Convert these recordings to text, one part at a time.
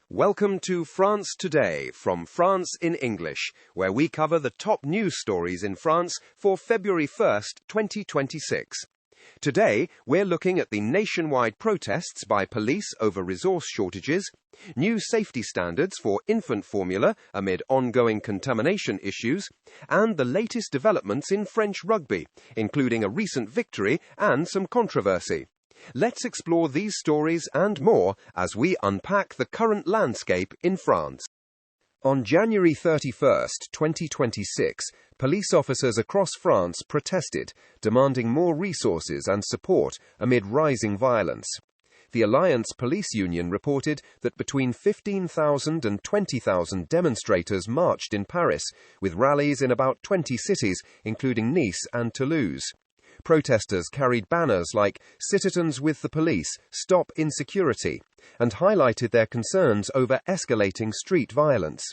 Welcome to France Today from France in English, where we cover the top news stories in France for February 1st, 2026. Today, we're looking at the nationwide protests by police over resource shortages, new safety standards for infant formula amid ongoing contamination issues, and the latest developments in French rugby, including a recent victory and some controversy. Let's explore these stories and more as we unpack the current landscape in France. On January 31st, 2026, police officers across France protested, demanding more resources and support amid rising violence. The Alliance Police Union reported that between 15,000 and 20,000 demonstrators marched in Paris, with rallies in about 20 cities, including Nice and Toulouse. Protesters carried banners like "Citizens with the Police, Stop Insecurity," and highlighted their concerns over escalating street violence.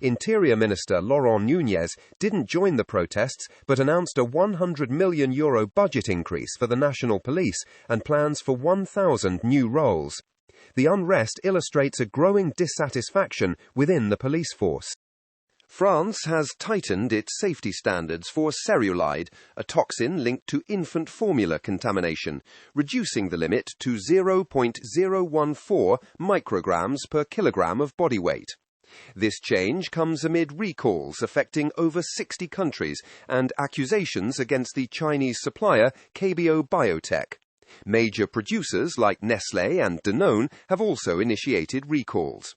Interior Minister Laurent Nunez didn't join the protests but announced a €100 million budget increase for the national police and plans for 1,000 new roles. The unrest illustrates a growing dissatisfaction within the police force. France has tightened its safety standards for Cereulide, a toxin linked to infant formula contamination, reducing the limit to 0.014 micrograms per kilogram of body weight. This change comes amid recalls affecting over 60 countries and accusations against the Chinese supplier KBO Biotech. Major producers like Nestlé and Danone have also initiated recalls.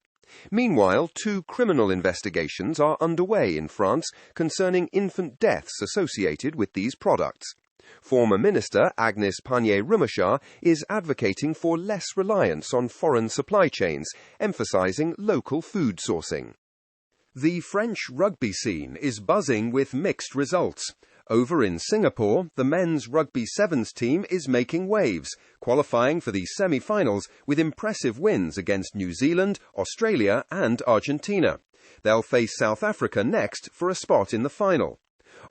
Meanwhile, 2 criminal investigations are underway in France concerning infant deaths associated with these products. Former Minister Agnès Pannier-Runacher is advocating for less reliance on foreign supply chains, emphasizing local food sourcing. The French rugby scene is buzzing with mixed results. Over in Singapore, the men's rugby sevens team is making waves, qualifying for the semi-finals with impressive wins against New Zealand, Australia and Argentina. They'll face South Africa next for a spot in the final.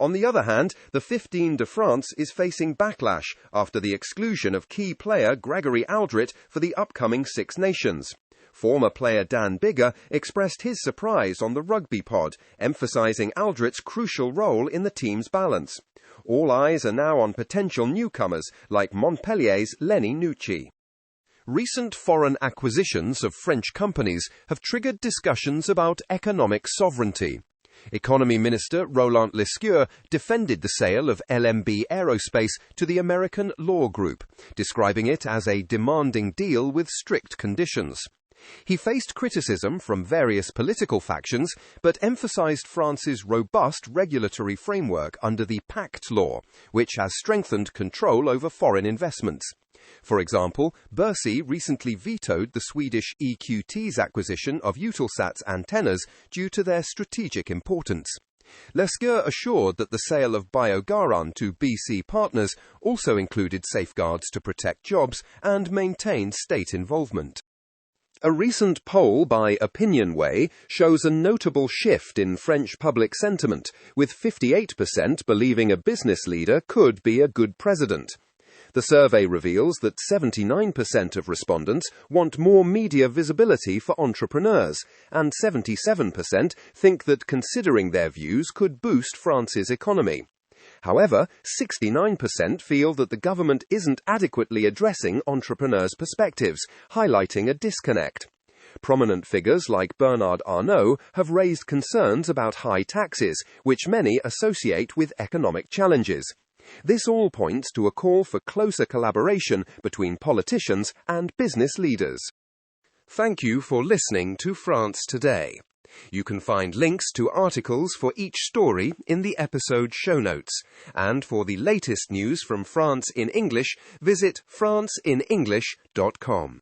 On the other hand, the 15 de France is facing backlash after the exclusion of key player Gregory Alldritt for the upcoming Six Nations. Former player Dan Biggar expressed his surprise on the Rugby pod, emphasizing Alldritt's crucial role in the team's balance. All eyes are now on potential newcomers like Montpellier's Lenny Nucci. Recent foreign acquisitions of French companies have triggered discussions about economic sovereignty. Economy Minister Roland Lescure defended the sale of LMB Aerospace to the American Law Group, describing it as a demanding deal with strict conditions. He faced criticism from various political factions, but emphasized France's robust regulatory framework under the Pacte law, which has strengthened control over foreign investments. For example, Bercy recently vetoed the Swedish EQT's acquisition of Eutelsat's antennas due to their strategic importance. Lescure assured that the sale of Biogaran to BC Partners also included safeguards to protect jobs and maintain state involvement. A recent poll by Opinionway shows a notable shift in French public sentiment, with 58% believing a business leader could be a good president. The survey reveals that 79% of respondents want more media visibility for entrepreneurs, and 77% think that considering their views could boost France's economy. However, 69% feel that the government isn't adequately addressing entrepreneurs' perspectives, highlighting a disconnect. Prominent figures like Bernard Arnault have raised concerns about high taxes, which many associate with economic challenges. This all points to a call for closer collaboration between politicians and business leaders. Thank you for listening to France Today. You can find links to articles for each story in the episode show notes. And for the latest news from France in English, visit franceinenglish.com.